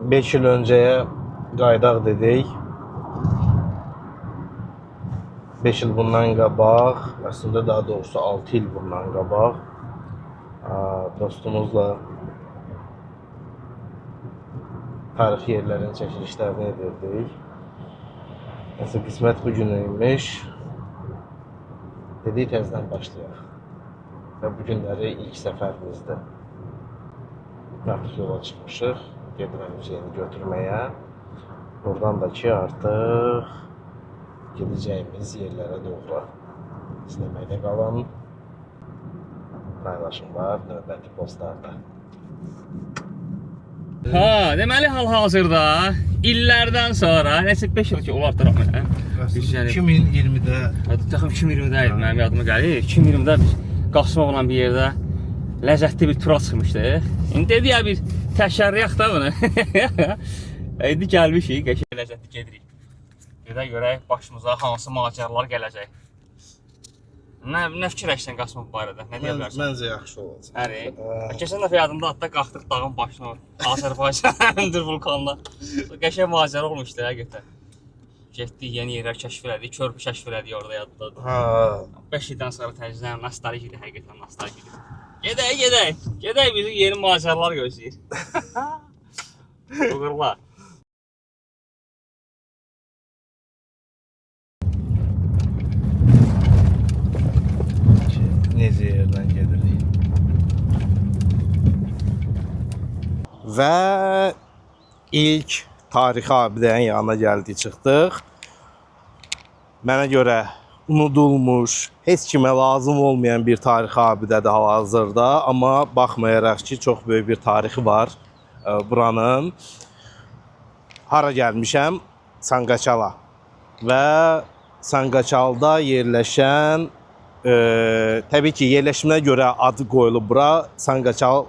5 il öncəyə qaydaq dedik. 5 il bundan qabaq, əslində daha doğrusu 6 il bundan qabaq dostumuzla tarixi yerlərin çəkilişlərini edirdik. Nəsə qismət bu günüymüş. Dedik təzədən başlayaq. Və bu günləri ilk səfərimizdə. Artıq yola çıxmışıq. Gedirəm Hüseyni götürməyə. Buradan da ki artıq gedəcəyimiz yerlərə doğru izləməkdə qalan paylaşımlar növbəti postlarda. Ha, deməli hal-hazırda illərdən sonra, nəsə 5 il ki olardır amma. 2020-də Təxmin 2020-də idi, mənim yadıma gəlir. 2020-də biz Qasımovla bir yerdə ləzzətli bir tura çıxmışdıq. İndi dedi ya bir təşərriyaq da bunu. İndi gəlmişik, qəşəng ləzzətli gedirik. Gedə görək başımıza hansı macəralar gələcək. Nə fikirləşsən Qasımov barədə? Nə deyə bilərsən? Məncə yaxşı olacaq. Həri. Keçən dəfə yadımda hatta qalxdıq dağın başına, Azərbaycan hündür vulkanla. Qəşəng macəra olmuşdu həqiqətən. Getdik, yeni yerlər kəşf elədik, körpü kəşf elədik orada yaddadır. 5 ildən sonra təcrübə nostaljidir, həqiqətən nostaljidir. Gedək bizi yeni macəralar gözləyir. Uğurlar. Necə yerdən gedirik. Və ilk tarixi abidənin yanına gəldik, çıxdıq. Mənə görə unudulmuş, heç kimə lazım olmayan bir tarixi abidədir hal-hazırda. Amma baxmayaraq ki, çox böyük bir tarixi var buranın. Hara gəlmişəm? Sanqaçala. Və Sanqaçalda yerləşən, təbii ki, yerləşimə görə adı qoyulub bura. Sanqaçal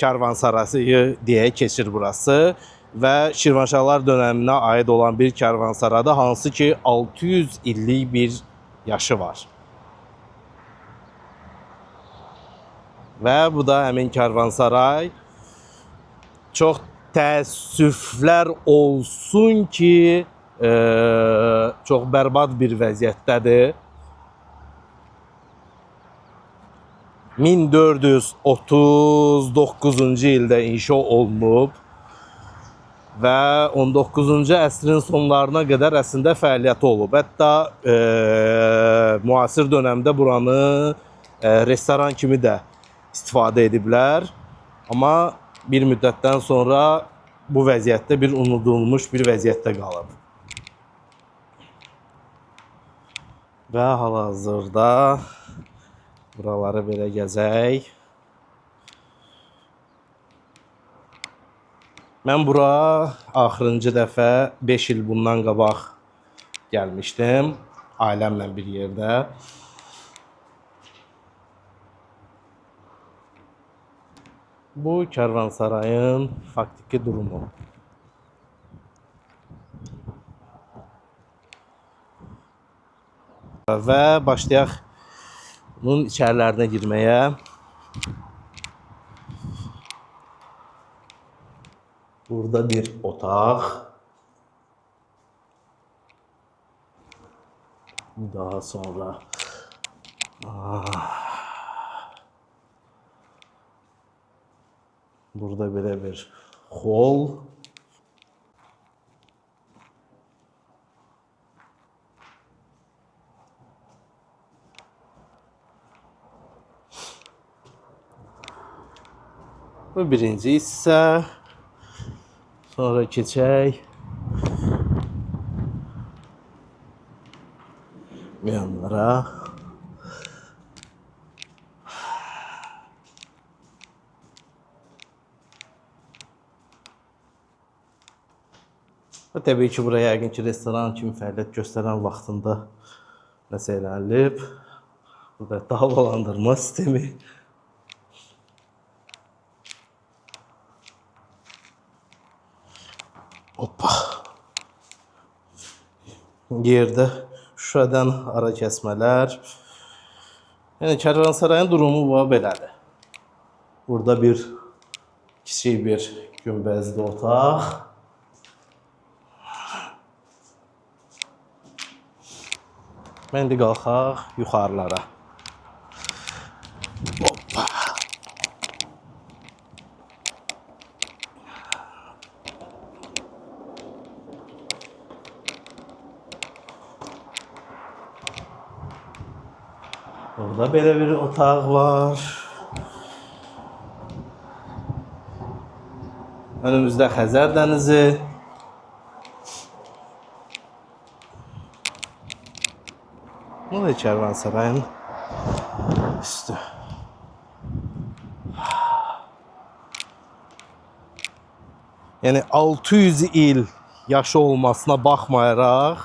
Karvansarayı deyə keçir burası. Və Şirvanşahlar dönəminə aid olan bir karvansarayda, hansı ki 600 illik bir yaşı var. Və bu da həmin karvansaray. Çox təəssüflər olsun ki, çox bərbad bir vəziyyətdədir. 1439-cu ildə inşa olunub və 19-cu əsrin sonlarına qədər əslində fəaliyyəti olub. Hətta müasir dönəmdə buranı restoran kimi də istifadə ediblər. Amma bir müddətdən sonra bu vəziyyətdə bir unudulmuş bir vəziyyətdə qalıb. Və hal-hazırda buraları belə gəzək. Mən bura axırıncı dəfə 5 il bundan qabaq gəlmişdim. Ailəmlə bir yerdə. Bu Karvansarayın faktiki durumu. Və başlayaq bunun içərilərinə girməyə. Burada bir otaq. Daha sonra burada belə bir hol. Bu birinci hissə. Sonra keçək yanlara. Və təbii ki, buraya yəqin ki, restoran kimi fəaliyyət göstərən vaxtında nəsə elənilib. Burada havalandırma sistemi. Hoppa. Yerdə şüşədən ara kəsmələr. Yəni Karvansarayın durumu belədir. Burada bir kiçik bir Günbəzli otaq. Mən indi qalxaq yuxarılara. Hoppa. Burada belə bir otaq var. Önümüzdə Xəzər dənizi. Bu da Kərvansarayın üstü. Yəni 600 il yaşı olmasına baxmayaraq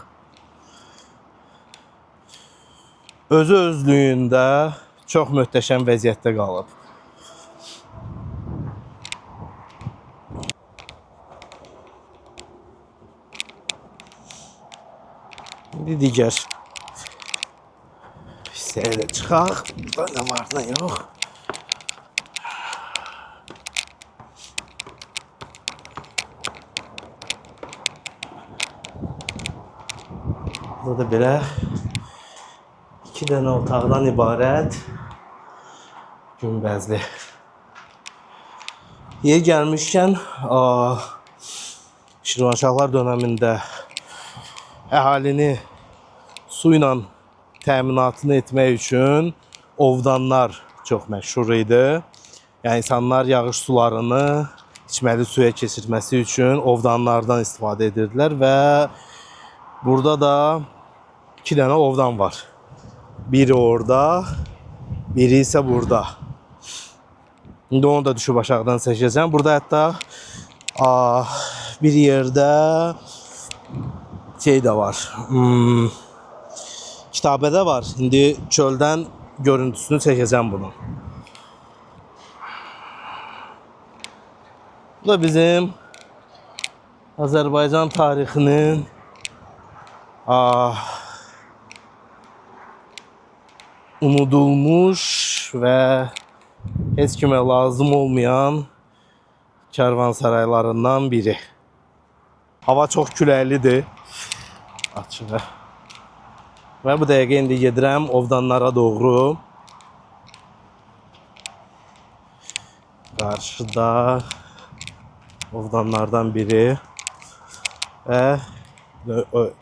özü özlüyündə çox möhtəşəm vəziyyətdə qalıb. İndi digər hissəyə də çıxaq. Burada nə var, nə yox. Burada belə 2 dənə otaqdan ibarət günbəzli. Yer gəlmişkən Şirvanşahlar dönəmində əhalini su ilə təminatını etmək üçün ovdanlar çox məşhur idi. Yəni insanlar yağış sularını içməli suya keçirməsi üçün ovdanlardan istifadə edirdilər və burada da 2 dənə ovdan var. Biri orada, biri isə burada. İndi onu da düşüb aşağıdan çəkəcəm. Burada hətta bir yerdə şey də var. Kitabədə var. İndi çöldən görüntüsünü çəkəcəm bunu. Bu da bizim Azərbaycan tarixinin unudulmuş və heç kimə lazım olmayan kərvansaraylarından biri. Hava çox küləklidir. Açığı. Və bu dəqiqə indi gedirəm ovdanlara doğru. Qarşıda ovdanlardan biri və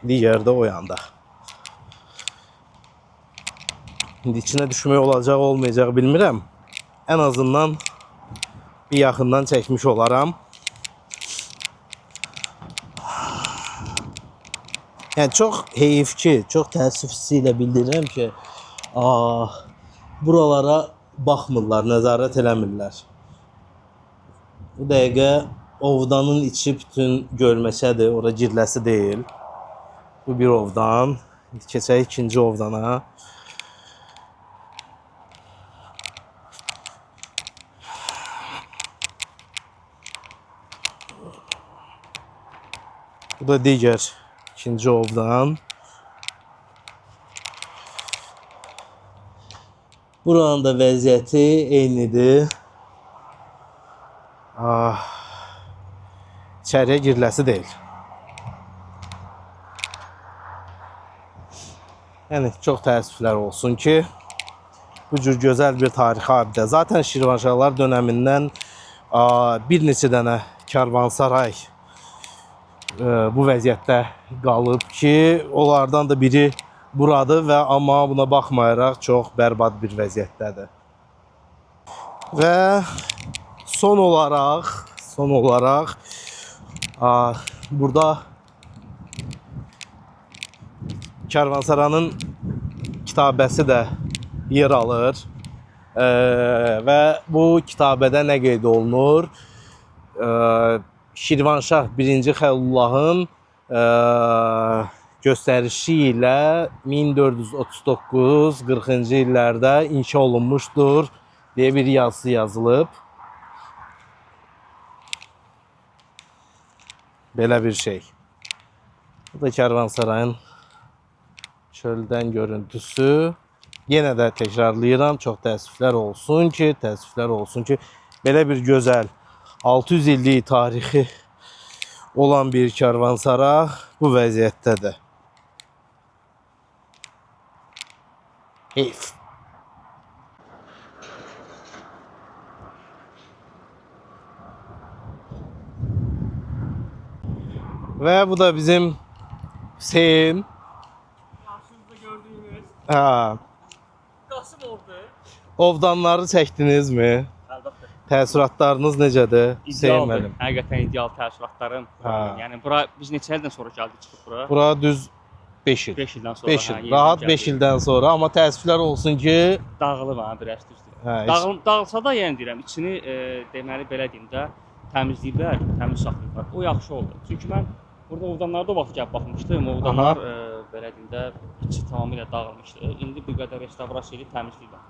digəri də o yanda. İndi içine düşmək olacaq, olmayacaq bilmirəm. En azından bir yaxından çəkmiş olaram. Yəni çox heyif ki, çox təəssüf hissi ilə bildirirəm ki, buralara baxmırlar, nəzarət eləmirlər. Bu dəqiqə ovdanın içi bütün gölməçədir, ora girləsi deyil. Bu bir ovdan. Keçək ikinci ovdana. Bu da digər ikinci ovdan. Buranın da vəziyyəti eynidir. İçəriyə giriləsi deyil. Yəni çox təəssüflər olsun ki, bu cür gözəl bir tarixi abidə. Zaten Şirvanşahlar dönəmindən bir neçə dənə karvansaray bu vəziyyətdə qalıb ki, onlardan da biri buradır və amma buna baxmayaraq çox bərbad bir vəziyyətdədir. Və son olaraq burada Kərvansaranın kitabəsi də yer alır və bu kitabədə nə qeyd olunur? Şirvanşah 1-ci Xəlullahın göstərişi ilə 1439-40-cı illərdə inşa olunmuşdur deyə bir yazısı yazılıb. Belə bir şey. Bu da Kərvansarayın çöldən görüntüsü. Yenə də təkrarlayıram, çox təəssüflər olsun ki, belə bir gözəl 600 illik tarixi olan bir karvansara bu vəziyyətdədir. Heyf. Və bu da bizim Hüseyin. Karşınızda gördüyünüz Ha, Qasımovdur. ovdanları çəkdinizmi? Əlbəttə. Təəssüratlarınız necədir? Hüseyin İdealdır. müəllim. Həqiqətən ideal təəssüratlarım. Ha. Yəni bura biz neçə ildən sonra gəldik çıxıb bura? Bura düz 5 il. 5 ildən sonra. 5 hə, il. yeni Rahat gəldik. 5 ildən sonra, amma təəssüflər olsun ki, Dağılıb ha biraz düzdür. hə, Dağılsa da yəni deyirəm, içini deməli belə deyim də təmizləyiblər, təmiz saxlayıblar. O yaxşı oldu. Çünki mən burada ovdanlarda o vaxt gəlib baxmışdım. Ovdanlar belə deyim də içi tamamilə dağılmışdı. İndi bir qədər restavrasiya edib təmizləyiblər.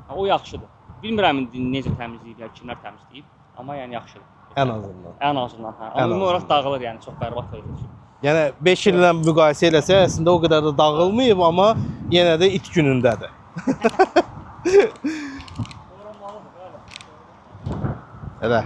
Ha, o yaxşıdır. Bilmirəm indi necə təmizləyiblər, kimlər təmizləyib, amma yəni yaxşıdır. ən azından. Ən azından hə. Ən Amma ümumi olaraq azından. dağılır yəni çox bərbad vəziyyətdə. Yəni 5 illə müqayisə eləsə, əslində o qədər də dağılmayıb, amma yenə də it günündədir. Elə.